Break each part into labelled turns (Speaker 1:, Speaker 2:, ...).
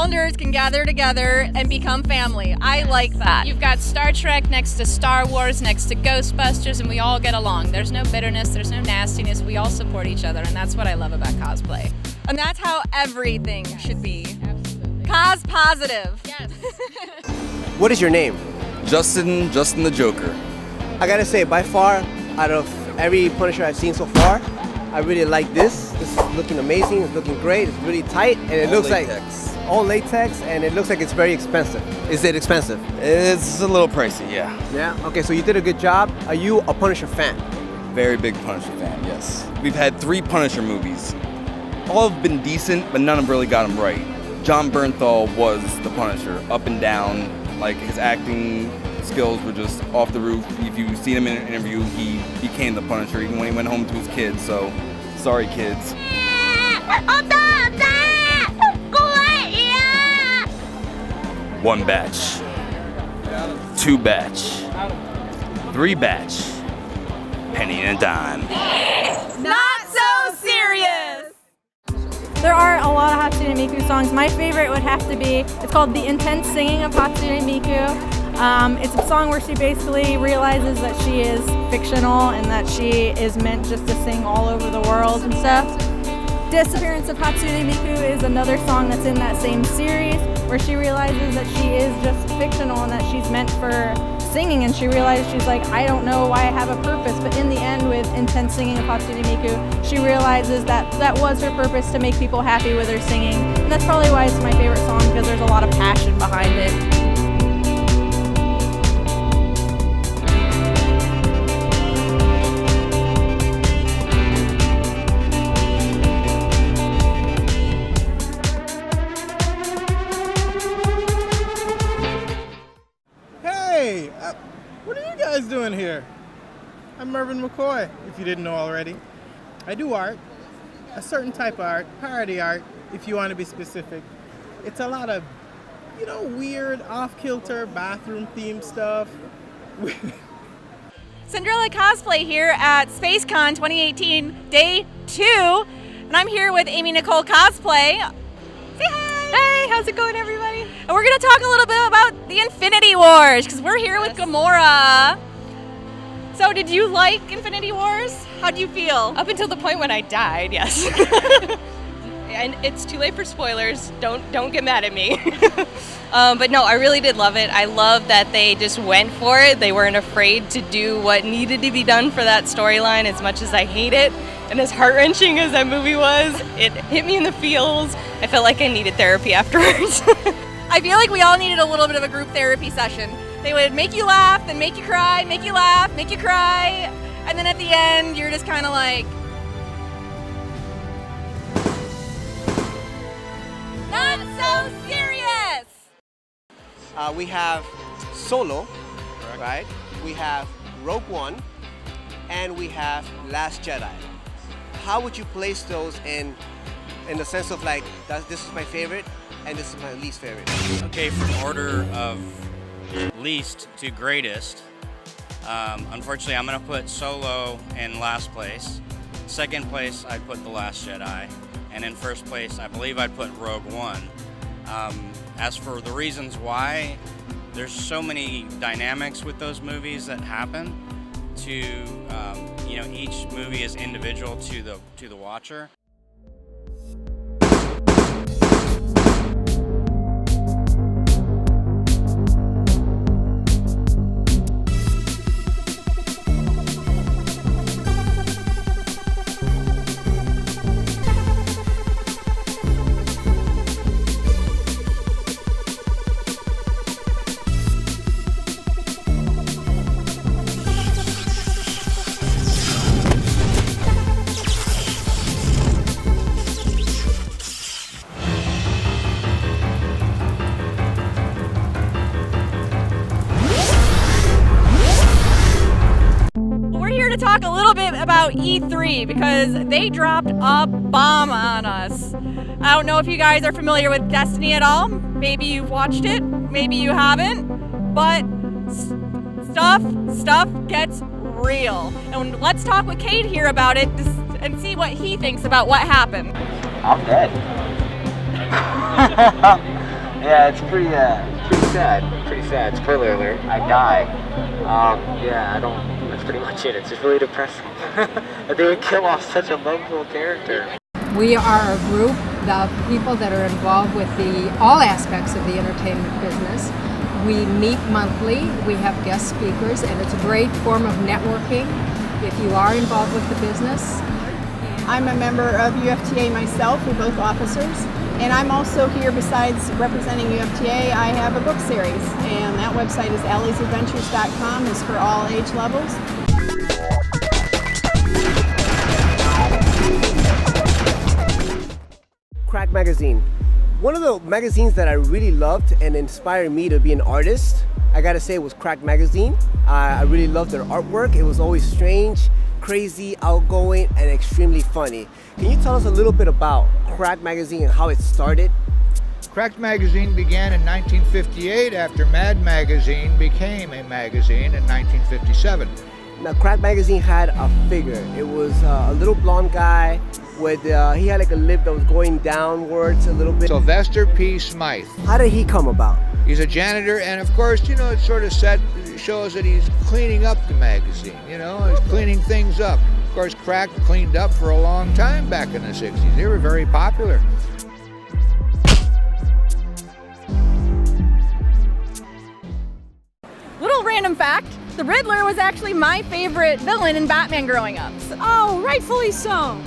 Speaker 1: cylinders can gather together and become family. I like that.
Speaker 2: You've got Star Trek next to Star Wars, next to Ghostbusters, and we all get along. There's no bitterness, there's no nastiness. We all support each other, and that's what I love about cosplay.
Speaker 1: And that's how everything should be.
Speaker 2: Absolutely.
Speaker 1: Cos positive.
Speaker 2: Yes.
Speaker 3: What is your name?
Speaker 4: Justin the Joker.
Speaker 3: I gotta say, by far, out of every Punisher I've seen so far, I really like this. This is looking amazing, it's looking great, it's really tight, and it looks like all latex, and it looks like it's very expensive. Is it expensive?
Speaker 4: It's a little pricey, yeah.
Speaker 3: Yeah? Okay, so you did a good job. Are you a Punisher fan?
Speaker 4: Very big Punisher fan, yes. We've had 3 Punisher movies. All have been decent, but none have really got them right. John Bernthal was the Punisher, up and down. Like, his acting skills were just off the roof. If you've seen him in an interview, he became the Punisher even when he went home to his kids, so sorry, kids. One batch, 2 batch, 3 batch, penny and a dime.
Speaker 1: Not so serious!
Speaker 5: There are a lot of Hatsune Miku songs. My favorite would have to be, it's called The Intense Singing of Hatsune Miku. It's a song where she basically realizes that she is fictional and that she is meant just to sing all over the world and stuff. Disappearance of Hatsune Miku is another song that's in that same series where she realizes that she is just fictional and that she's meant for singing, and she realizes she's like, I don't know why I have a purpose, but in the end with Intense Singing of Hatsune Miku, she realizes that that was her purpose, to make people happy with her singing, and that's probably why it's my favorite song, because there's a lot of passion behind it.
Speaker 6: Hey, what are you guys doing here? I'm Mervyn McCoy, if you didn't know already. I do art, a certain type of art, parody art, if you want to be specific. It's a lot of, weird, off-kilter, bathroom-themed stuff.
Speaker 1: Cinderella Cosplay here at SpaceCon 2018, Day 2. And I'm here with Nicole Cosplay. Say hi! Hey, how's it going, everybody? And we're going to talk a little bit about the Infinity Wars, because we're here with Gamora. So did you like Infinity Wars? How do you feel?
Speaker 2: Up until the point when I died, yes. And it's too late for spoilers. Don't get mad at me. But no, I really did love it. I love that they just went for it. They weren't afraid to do what needed to be done for that storyline. As much as I hate it, and as heart-wrenching as that movie was, it hit me in the feels. I felt like I needed therapy afterwards.
Speaker 1: I feel like we all needed a little bit of a group therapy session. They would make you laugh, then make you cry, make you laugh, make you cry, and then at the end, you're just kind of like, not so serious!
Speaker 3: We have Solo, right? We have Rogue One, and we have Last Jedi. How would you place those in the sense of like, this is my favorite and this is my least favorite?
Speaker 7: Okay, from order of least to greatest, unfortunately I'm going to put Solo in last place. Second place, I'd put The Last Jedi. And in first place, I believe I'd put Rogue One. As for the reasons why, there's so many dynamics with those movies that happen to, each movie is individual to the watcher.
Speaker 1: Talk a little bit about E3 because they dropped a bomb on us. I don't know if you guys are familiar with Destiny at all. Maybe you've watched it, maybe you haven't, but stuff gets real. And let's talk with Cade here about it and see what he thinks about what happened.
Speaker 8: I'm dead. Yeah, it's pretty sad. Pretty sad. Spoiler alert, I die. Yeah, that's pretty much it. It's just really depressing that they would kill off such a lovable character.
Speaker 9: We are a group of people that are involved with all aspects of the entertainment business. We meet monthly, we have guest speakers, and it's a great form of networking if you are involved with the business.
Speaker 10: I'm a member of UFTA myself, we're both officers, and I'm also here besides representing UFTA, I have a book series, and that website is alliesadventures.com, it's for all age levels.
Speaker 3: Crack Magazine. One of the magazines that I really loved and inspired me to be an artist, I gotta say, was Crack Magazine. I really loved their artwork. It was always strange, crazy, outgoing, and extremely funny. Can you tell us a little bit about Crack Magazine and how it started?
Speaker 11: Cracked Magazine began in 1958 after Mad Magazine became a magazine in 1957.
Speaker 3: Now, Crack Magazine had a figure. It was a little blonde guy with, he had like a lip that was going downwards a little bit.
Speaker 11: Sylvester P. Smythe.
Speaker 3: How did he come about?
Speaker 11: He's a janitor, and of course, you know, it sort of shows that he's cleaning up the magazine, you know, he's cleaning things up. Of course, Crack cleaned up for a long time back in the 60s. They were very popular.
Speaker 1: Little random fact, the Riddler was actually my favorite villain in Batman growing up.
Speaker 5: Oh, rightfully so.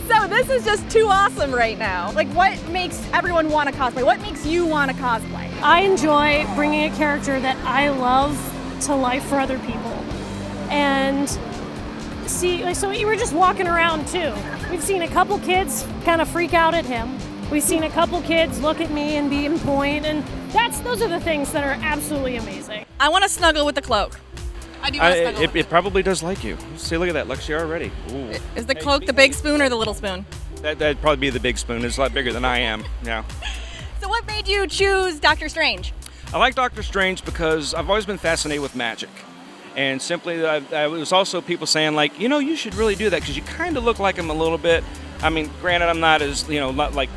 Speaker 1: So this is just too awesome right now. Like, what makes everyone want to cosplay? What makes you want to cosplay?
Speaker 5: I enjoy bringing a character that I love to life for other people. And see, so we were just walking around too. We've seen a couple kids kind of freak out at him. We've seen a couple kids look at me and be in point, and those are the things that are absolutely amazing.
Speaker 1: I want to snuggle with the cloak. I do want to snuggle with
Speaker 12: It probably does like you. See, look at that, Lexi already. Ooh.
Speaker 1: Is the cloak the big spoon or the little spoon?
Speaker 12: That'd probably be the big spoon. It's a lot bigger than I am. Yeah.
Speaker 1: So what made you choose Doctor Strange?
Speaker 12: I like Doctor Strange because I've always been fascinated with magic. And simply, I was also people saying, like, you know, you should really do that because you kind of look like him a little bit. I mean, granted, I'm not as, you know, not like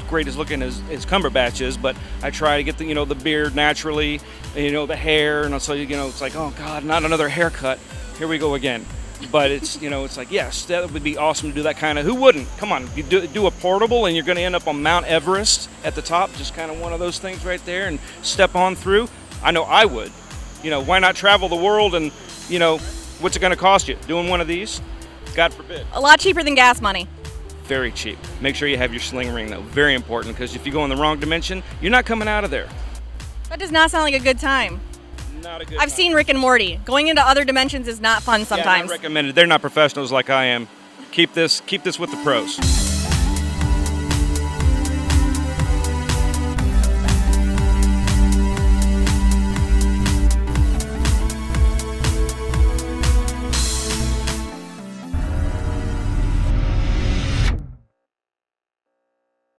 Speaker 12: great as looking as Cumberbatch is, but I try to get the, you know, the beard naturally, you know, the hair, and so, you know, it's like, oh God, not another haircut. Here we go again. But it's, you know, it's like, yes, that would be awesome to do that kind of, who wouldn't? Come on, you do a portable and you're going to end up on Mount Everest at the top, just kind of one of those things right there, and step on through. I know I would. You know, why not travel the world and, you know, what's it going to cost you? Doing one of these? God forbid.
Speaker 1: A lot cheaper than gas money.
Speaker 12: Very cheap. Make sure you have your sling ring, though. Very important, because if you go in the wrong dimension, you're not coming out of there.
Speaker 1: That does not sound like a good time.
Speaker 12: Not a good
Speaker 1: I've
Speaker 12: time.
Speaker 1: seen Rick and Morty. Going into other dimensions is not fun sometimes.
Speaker 12: Yeah, not recommended. They're not professionals like I am. Keep this with the pros.